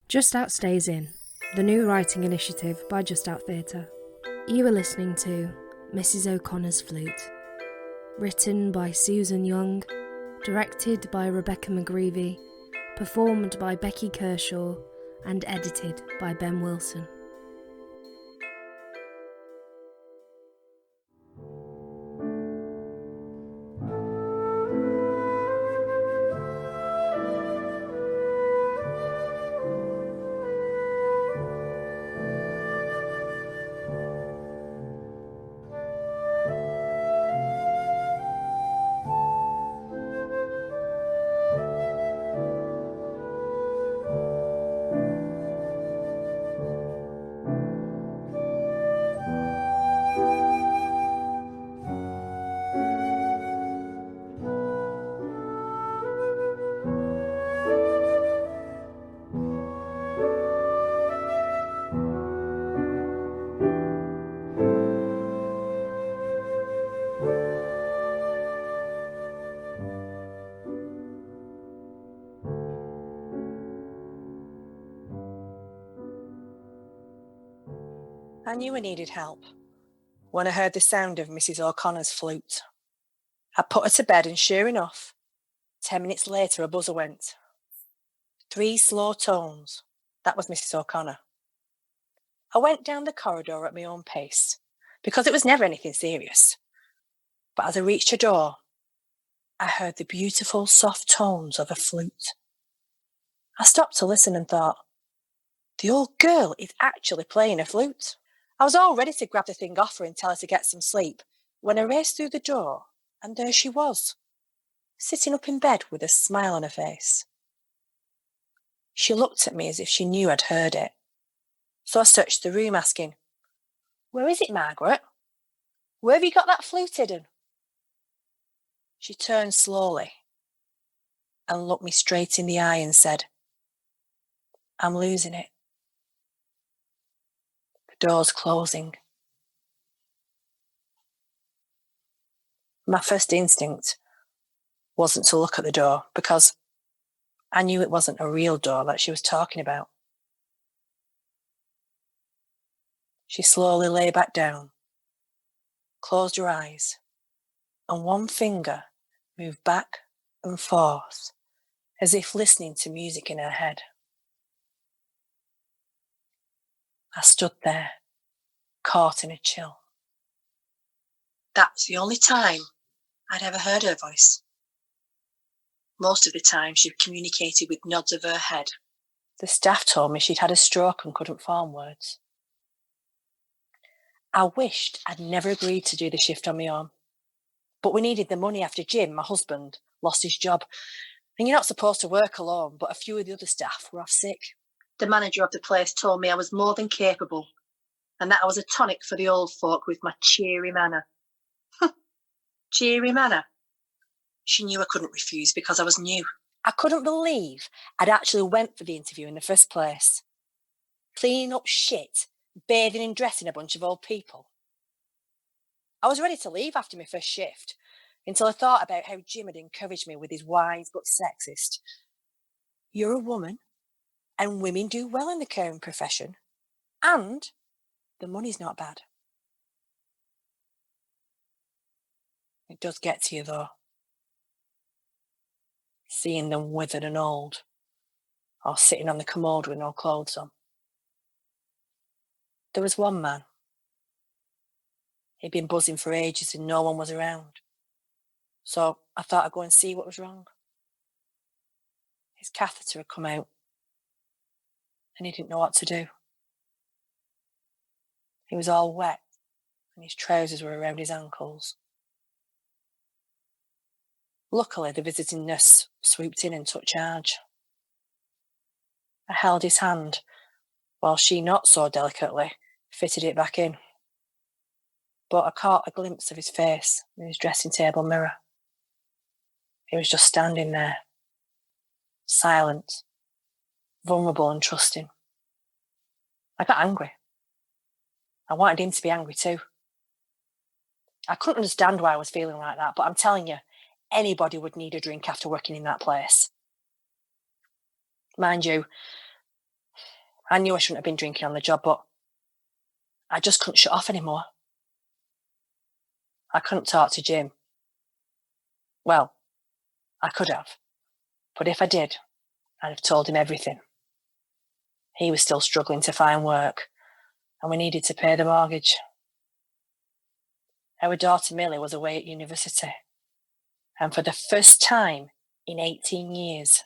JustOut stays in, the new writing initiative by JustOut Theatre. You are listening to Mrs. O'Connor's Flute, written by Suzan Young, directed by Rebecca McGreevy, performed by Becky Kershaw, and edited by Ben Wilson. I knew I needed help when I heard the sound of Mrs. O'Connor's flute. I put her to bed and sure enough, 10 minutes later a buzzer went. 3 slow tones. That was Mrs. O'Connor. I went down the corridor at my own pace, because it was never anything serious. But as I reached her door, I heard the beautiful soft tones of a flute. I stopped to listen and thought, the old girl is actually playing a flute. I was all ready to grab the thing off her and tell her to get some sleep when I raced through the door, and there she was, sitting up in bed with a smile on her face. She looked at me as if she knew I'd heard it. So I searched the room asking, "Where is it, Margaret? Where have you got that flute hidden?" She turned slowly and looked me straight in the eye and said, "I'm losing it." The door's closing. My first instinct wasn't to look at the door because I knew it wasn't a real door that she was talking about. She slowly lay back down, closed her eyes, and one finger moved back and forth as if listening to music in her head. I stood there, caught in a chill. That was the only time I'd ever heard her voice. Most of the time she communicated with nods of her head. The staff told me she'd had a stroke and couldn't form words. I wished I'd never agreed to do the shift on my own. But we needed the money after Jim, my husband, lost his job. And you're not supposed to work alone, but a few of the other staff were off sick. The manager of the place told me I was more than capable and that I was a tonic for the old folk with my cheery manner. Cheery manner? She knew I couldn't refuse because I was new. I couldn't believe I'd actually went for the interview in the first place. Cleaning up shit, bathing and dressing a bunch of old people. I was ready to leave after my first shift until I thought about how Jim had encouraged me with his wise but sexist, "You're a woman and women do well in the caring profession and the money's not bad." It does get to you though, seeing them withered and old, or sitting on the commode with no clothes on. There was one man. He'd been buzzing for ages and no one was around. So I thought I'd go and see what was wrong. His catheter had come out and he didn't know what to do. He was all wet and his trousers were around his ankles. Luckily, the visiting nurse swooped in and took charge. I held his hand while she, not so delicately, fitted it back in. But I caught a glimpse of his face in his dressing table mirror. He was just standing there, silent, vulnerable and trusting. I got angry. I wanted him to be angry too. I couldn't understand why I was feeling like that, but I'm telling you, anybody would need a drink after working in that place. Mind you, I knew I shouldn't have been drinking on the job, but I just couldn't shut off anymore. I couldn't talk to Jim. Well, I could have, but if I did, I'd have told him everything. He was still struggling to find work, and we needed to pay the mortgage. Our daughter Millie was away at university, and for the first time in 18 years,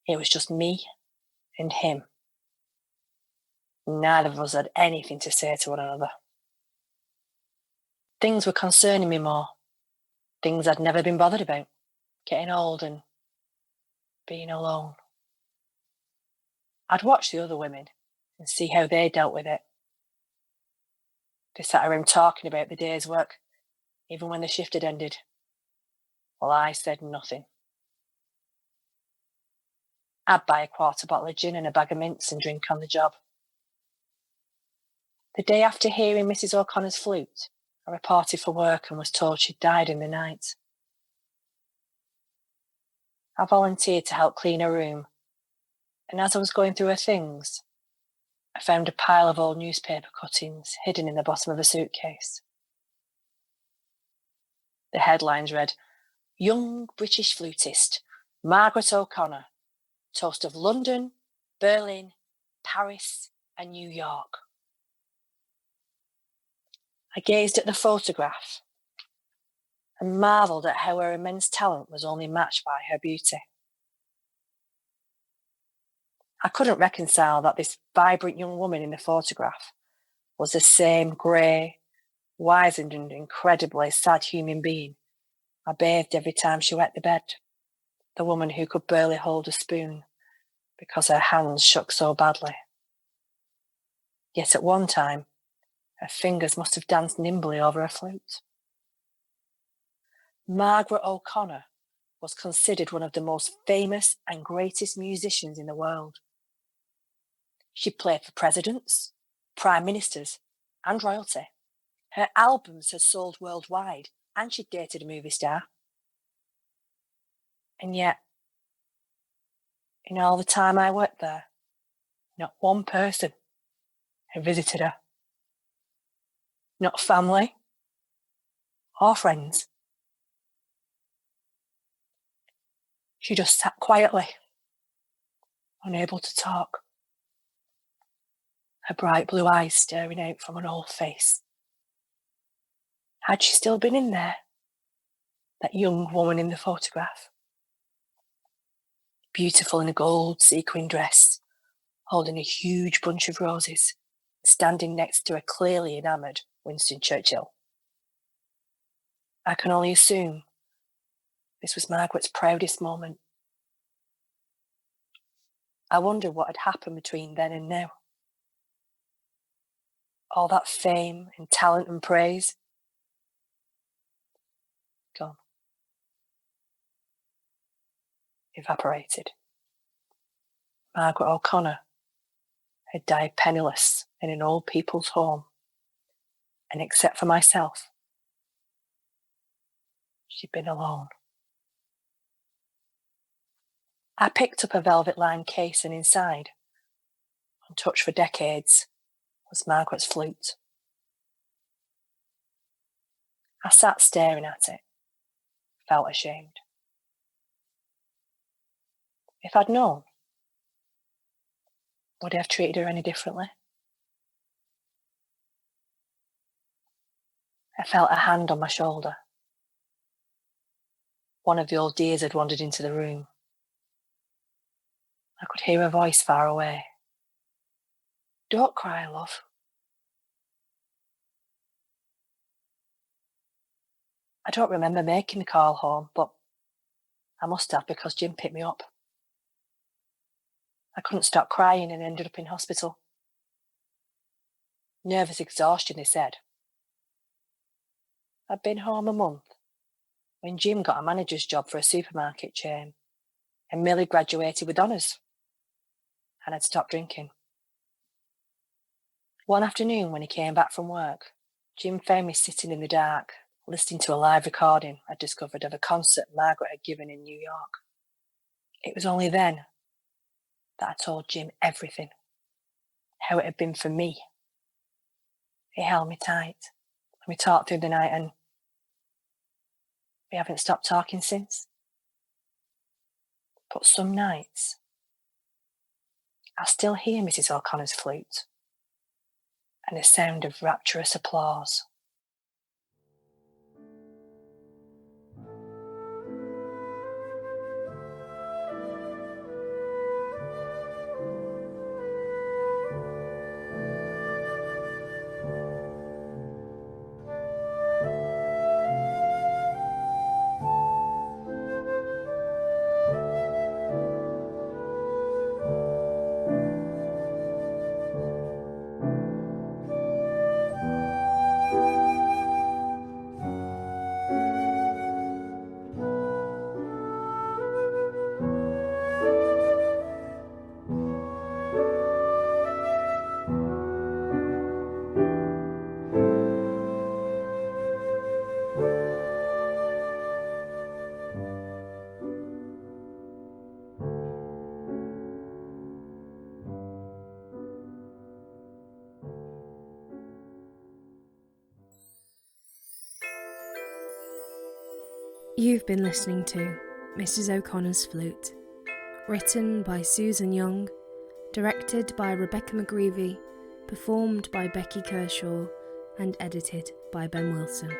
it was just me and him. Neither of us had anything to say to one another. Things were concerning me more. Things I'd never been bothered about. Getting old and being alone. I'd watch the other women and see how they dealt with it. They sat around talking about the day's work, even when the shift had ended. Well, I said nothing. I'd buy a quarter bottle of gin and a bag of mints and drink on the job. The day after hearing Mrs. O'Connor's flute, I reported for work and was told she'd died in the night. I volunteered to help clean her room, and as I was going through her things, I found a pile of old newspaper cuttings hidden in the bottom of a suitcase. The headlines read, "Young British flutist, Margaret O'Connor, toast of London, Berlin, Paris, and New York." I gazed at the photograph and marvelled at how her immense talent was only matched by her beauty. I couldn't reconcile that this vibrant young woman in the photograph was the same grey, wizened and incredibly sad human being I bathed every time she wet the bed, the woman who could barely hold a spoon because her hands shook so badly. Yet at one time, her fingers must have danced nimbly over a flute. Margaret O'Connor was considered one of the most famous and greatest musicians in the world. She played for presidents, prime ministers, and royalty. Her albums had sold worldwide, and she'd dated a movie star. And yet, in all the time I worked there, not one person had visited her. Not family or friends. She just sat quietly, unable to talk, her bright blue eyes staring out from an old face. Had she still been in there, that young woman in the photograph? Beautiful in a gold sequin dress, holding a huge bunch of roses, standing next to a clearly enamoured Winston Churchill. I can only assume this was Margaret's proudest moment. I wonder what had happened between then and now. All that fame and talent and praise, gone. Evaporated. Margaret O'Connor had died penniless in an old people's home, and except for myself, she'd been alone. I picked up a velvet-lined case, and inside, untouched for decades, was Margaret's flute. I sat staring at it, felt ashamed. If I'd known, would I have treated her any differently? I felt a hand on my shoulder. One of the old dears had wandered into the room. I could hear her voice far away. "Don't cry, love." I don't remember making the call home, but I must have because Jim picked me up. I couldn't stop crying and ended up in hospital. Nervous exhaustion, they said. I'd been home a month when Jim got a manager's job for a supermarket chain, and Millie graduated with honours, and I'd stopped drinking. One afternoon when he came back from work, Jim found me sitting in the dark, listening to a live recording I'd discovered of a concert Margaret had given in New York. It was only then that I told Jim everything. how it had been for me. He held me tight, and we talked through the night, and we haven't stopped talking since. But some nights, I still hear Mrs. O'Connor's flute and the sound of rapturous applause. You've been listening to Mrs. O'Connor's Flute, written by Suzan Young, directed by Rebecca McGreevy, performed by Becky Kershaw, and edited by Ben Wilson.